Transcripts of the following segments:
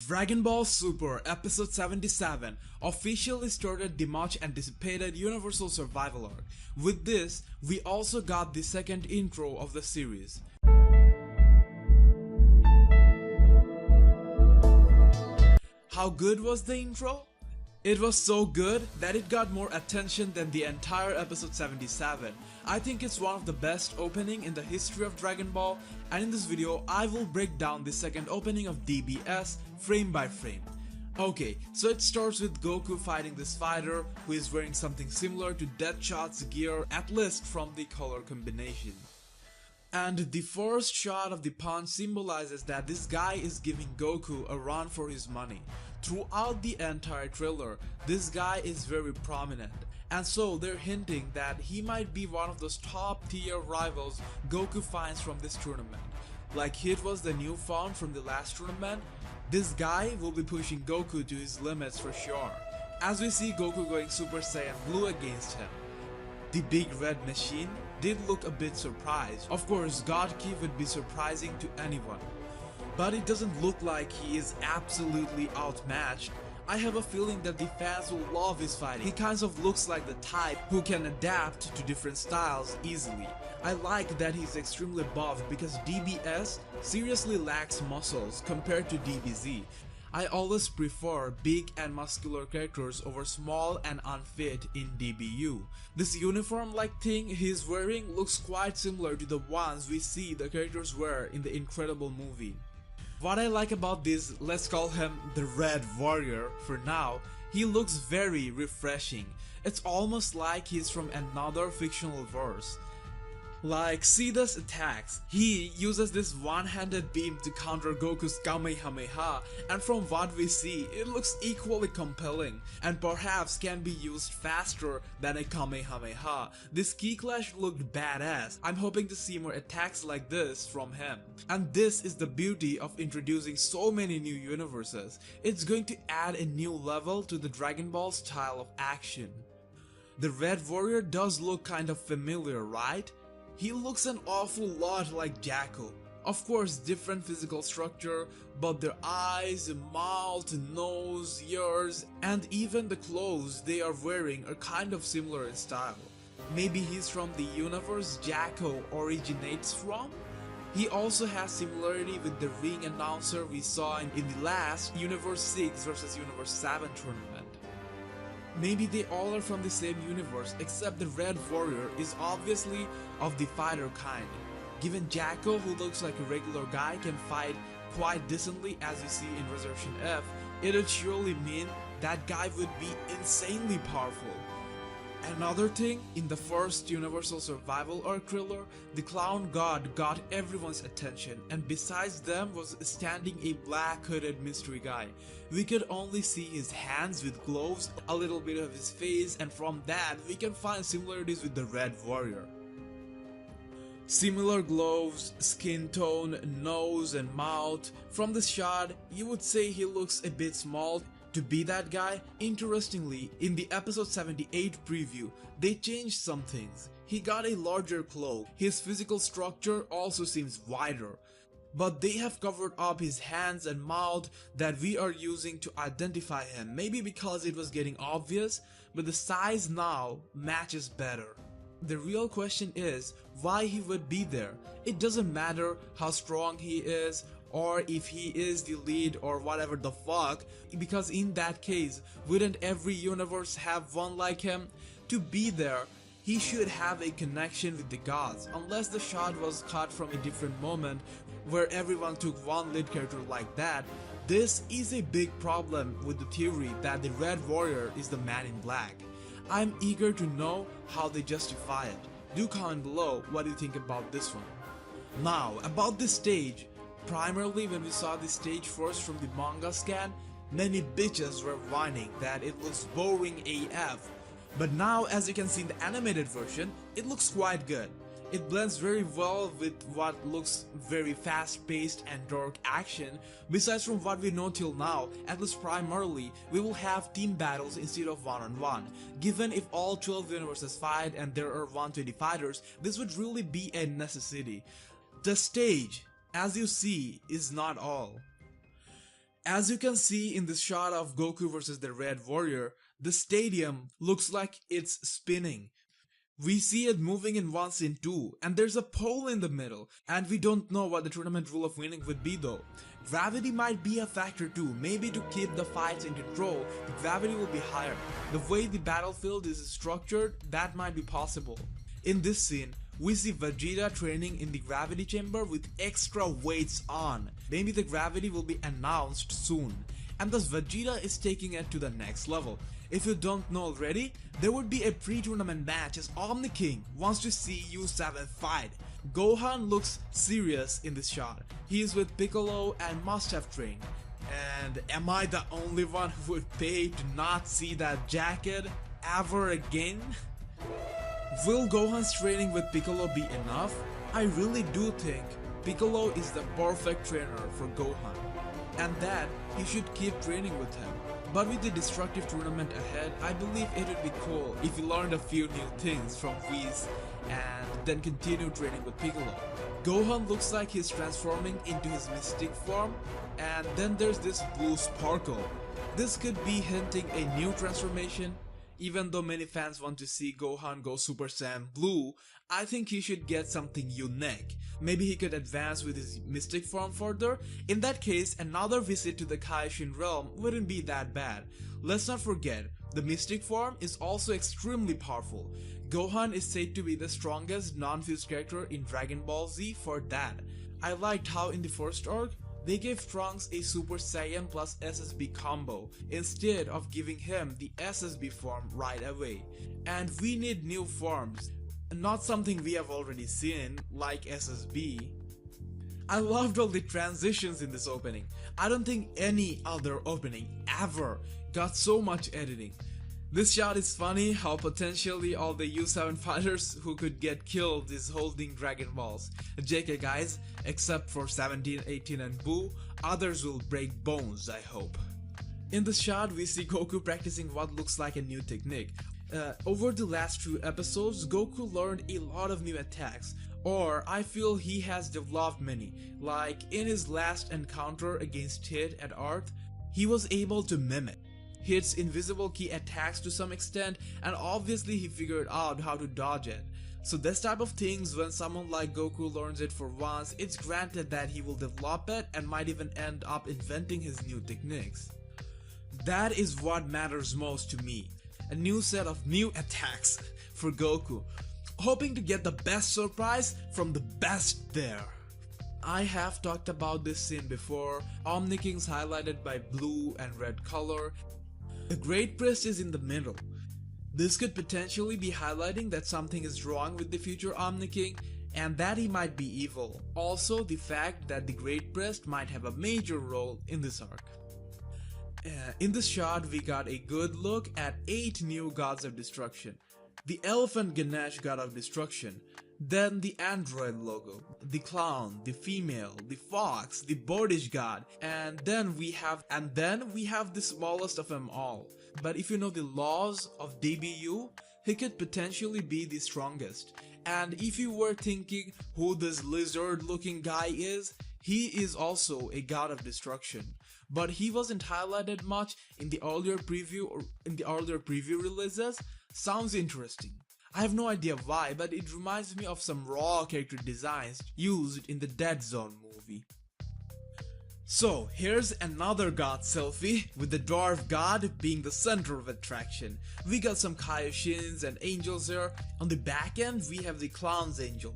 Dragon Ball Super Episode 77 officially started the much anticipated Universal Survival Arc. With this, we also got the second intro of the series. How good was the intro? It was so good that it got more attention than the entire episode 77. I think it's one of the best opening in the history of Dragon Ball, and in this video I will break down the second opening of DBS frame by frame. Okay, so it starts with Goku fighting this fighter who is wearing something similar to Deadshot's gear, at least from the color combination. And the first shot of the punch symbolizes that this guy is giving Goku a run for his money. Throughout the entire trailer, this guy is very prominent, and so they're hinting that he might be one of those top tier rivals Goku finds from this tournament. Like Hit was the new found from the last tournament, this guy will be pushing Goku to his limits for sure, as we see Goku going Super Saiyan Blue against him. The big red machine did look a bit surprised. Of course, God Ki would be surprising to anyone, but it doesn't look like he is absolutely outmatched. I have a feeling that the fans will love his fighting. He kind of looks like the type who can adapt to different styles easily. I like that he's extremely buff because DBS seriously lacks muscles compared to DBZ. I always prefer big and muscular characters over small and unfit in DBU. This uniform-like thing he's wearing looks quite similar to the ones we see the characters wear in the Incredible movie. What I like about this, let's call him the Red Warrior for now, he looks very refreshing. It's almost like he's from another fictional verse. Like, see this attacks. He uses this one-handed beam to counter Goku's Kamehameha, and from what we see, it looks equally compelling, and perhaps can be used faster than a Kamehameha. This Ki Clash looked badass. I'm hoping to see more attacks like this from him. And this is the beauty of introducing so many new universes. It's going to add a new level to the Dragon Ball style of action. The Red Warrior does look kind of familiar, right? He looks an awful lot like Jakku. Of course, different physical structure, but their eyes, mouth, nose, ears, and even the clothes they are wearing are kind of similar in style. Maybe he's from the universe Jakku originates from? He also has similarity with the ring announcer we saw in the last Universe 6 vs Universe 7 tournament. Maybe they all are from the same universe, except the Red Warrior is obviously of the fighter kind. Given Jakku, who looks like a regular guy, can fight quite decently as you see in Resurrection F, it would surely mean that guy would be insanely powerful. Another thing, in the first Universal Survival Arc trailer, the Clown God got everyone's attention, and besides them was standing a black hooded mystery guy. We could only see his hands with gloves, a little bit of his face, and from that we can find similarities with the Red Warrior. Similar gloves, skin tone, nose and mouth. From this shot, you would say he looks a bit small to be that guy. Interestingly, in the episode 78 preview, they changed some things. He got a larger cloak, his physical structure also seems wider, but they have covered up his hands and mouth that we are using to identify him, maybe because it was getting obvious, but the size now matches better. The real question is why he would be there. It doesn't matter how strong he is or if he is the lead or whatever the fuck, because in that case, wouldn't every universe have one like him? To be there, he should have a connection with the gods, unless the shot was cut from a different moment where everyone took one lead character like that. This is a big problem with the theory that the Red Warrior is the Man in Black. I'm eager to know how they justify it. Do comment below what you think about this one. Now, about this stage. Primarily when we saw this stage first from the manga scan, many bitches were whining that it looks boring AF. But now, as you can see in the animated version, it looks quite good. It blends very well with what looks very fast-paced and dark action. Besides from what we know till now, at least primarily, we will have team battles instead of one-on-one. Given if all 12 universes fight and there are 120 fighters, this would really be a necessity. The stage, as you see, is not all. As you can see in this shot of Goku versus the Red Warrior, the stadium looks like it's spinning. We see it moving in one scene too, and there's a pole in the middle, and we don't know what the tournament rule of winning would be though. Gravity might be a factor too, maybe to keep the fights in control, the gravity will be higher. The way the battlefield is structured, that might be possible. In this scene, we see Vegeta training in the gravity chamber with extra weights on. Maybe the gravity will be announced soon, and thus Vegeta is taking it to the next level. If you don't know already, there would be a pre-tournament match as Omni King wants to see U7 fight. Gohan looks serious in this shot. He is with Piccolo and must have trained. And am I the only one who would pay to not see that jacket ever again? Will Gohan's training with Piccolo be enough? I really do think Piccolo is the perfect trainer for Gohan, and that he should keep training with him. But with the destructive tournament ahead, I believe it would be cool if he learned a few new things from Whis and then continue training with Piccolo. Gohan looks like he's transforming into his mystic form, and then there's this blue sparkle. This could be hinting a new transformation. Even though many fans want to see Gohan go Super Saiyan Blue, I think he should get something unique. Maybe he could advance with his mystic form further. In that case, another visit to the Kaioshin realm wouldn't be that bad. Let's not forget, the mystic form is also extremely powerful. Gohan is said to be the strongest non-fused character in Dragon Ball Z for that. I liked how in the first arc, they gave Trunks a Super Saiyan plus SSB combo instead of giving him the SSB form right away. And we need new forms, not something we have already seen like SSB. I loved all the transitions in this opening. I don't think any other opening ever got so much editing. This shot is funny how potentially all the U7 fighters who could get killed is holding Dragon Balls. JK guys, except for 17, 18 and Buu, others will break bones, I hope. In this shot we see Goku practicing what looks like a new technique. Over the last 2 episodes, Goku learned a lot of new attacks, or I feel he has developed many. Like in his last encounter against Hit at Earth, he was able to mimic Hit's invisible key attacks to some extent, and obviously he figured out how to dodge it. So this type of things, when someone like Goku learns it for once, it's granted that he will develop it and might even end up inventing his new techniques. That is what matters most to me. A new set of new attacks for Goku, hoping to get the best surprise from the best there. I have talked about this scene before. Omni King's highlighted by blue and red color. The Great Priest is in the middle. This could potentially be highlighting that something is wrong with the future Omni King and that he might be evil. Also, the fact that the Great Priest might have a major role in this arc. In this shot, we got a good look at 8 new gods of destruction. The Elephant Ganesh god of destruction, then the android logo, the clown, the female, the fox, the birdish god, and then we have the smallest of them all. But if you know the laws of DBU, he could potentially be the strongest. And if you were thinking who this lizard looking guy is, he is also a god of destruction. But he wasn't highlighted much in the earlier preview releases. Sounds interesting. I have no idea why, but it reminds me of some raw character designs used in the Dead Zone movie. So here's another god selfie, with the dwarf god being the center of attraction. We got some Kaioshins and angels here. On the back end we have the clown's angel.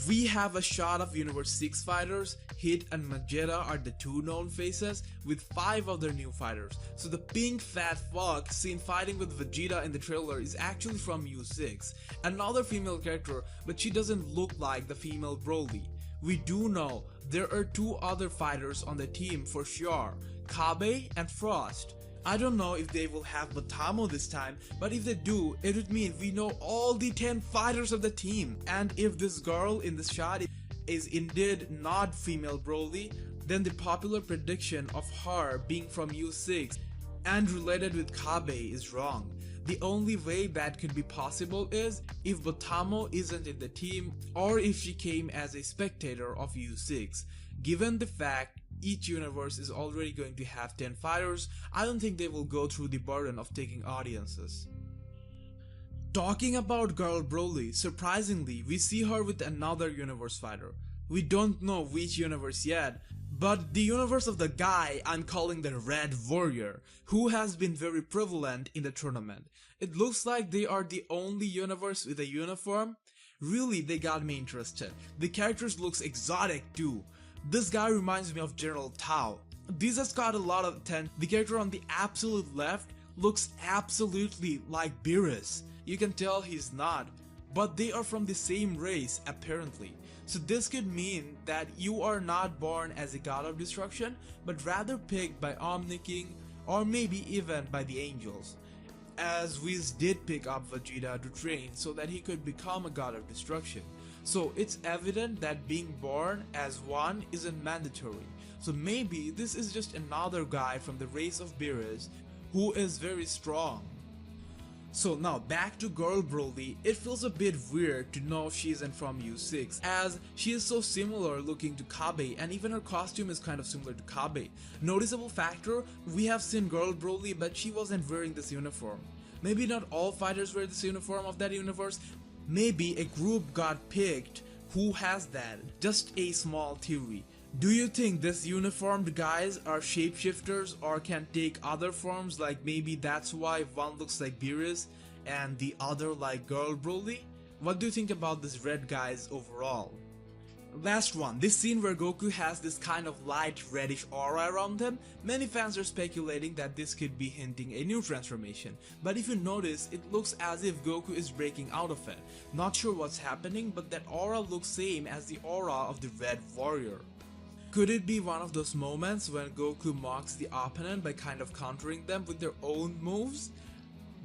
We have a shot of Universe 6 fighters. Hit and Vegeta are the 2 known faces, with 5 other new fighters. So the pink fat fuck seen fighting with Vegeta in the trailer is actually from U6. Another female character, but she doesn't look like the female Broly. We do know there are 2 other fighters on the team for sure, Kabe and Frost. I don't know if they will have Botamo this time, but if they do, it would mean we know all the 10 fighters of the team. And if this girl in this shot is indeed not female Broly, then the popular prediction of her being from U6 and related with Kabe is wrong. The only way that could be possible is if Botamo isn't in the team, or if she came as a spectator of U6. Given the fact each universe is already going to have 10 fighters, I don't think they will go through the burden of taking audiences. Talking about Girl Broly, surprisingly, we see her with another universe fighter. We don't know which universe yet, but the universe of the guy I'm calling the Red Warrior, who has been very prevalent in the tournament. It looks like they are the only universe with a uniform. Really, they got me interested. The characters looks exotic too. This guy reminds me of General Tao. This has got a lot of attention. The character on the absolute left looks absolutely like Beerus. You can tell he's not, but they are from the same race apparently. So this could mean that you are not born as a god of destruction, but rather picked by Omni King or maybe even by the angels. As Whis did pick up Vegeta to train so that he could become a god of destruction. So it's evident that being born as one isn't mandatory. So maybe this is just another guy from the race of Beerus who is very strong. So now back to Girl Broly, it feels a bit weird to know she isn't from U6 as she is so similar looking to Kabe and even her costume is kind of similar to Kabe. Noticeable factor, we have seen Girl Broly but she wasn't wearing this uniform. Maybe not all fighters wear this uniform of that universe, maybe a group got picked who has that, just a small theory. Do you think this uniformed guys are shapeshifters or can take other forms, like maybe that's why one looks like Beerus and the other like Girl Broly? What do you think about this red guys overall? Last one, this scene where Goku has this kind of light reddish aura around him, many fans are speculating that this could be hinting a new transformation, but if you notice, it looks as if Goku is breaking out of it. Not sure what's happening, but that aura looks same as the aura of the Red Warrior. Could it be one of those moments when Goku mocks the opponent by kind of countering them with their own moves?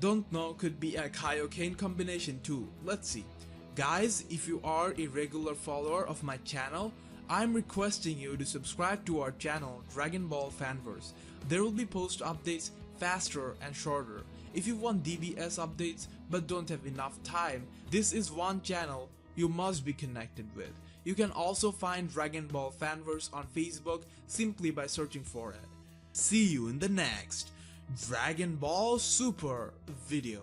Don't know, could be a Kaioken combination too, let's see. Guys, if you are a regular follower of my channel, I'm requesting you to subscribe to our channel Dragon Ball Fanverse. There will be post updates faster and shorter. If you want DBS updates but don't have enough time, this is one channel you must be connected with. You can also find Dragon Ball Fanverse on Facebook simply by searching for it. See you in the next Dragon Ball Super video.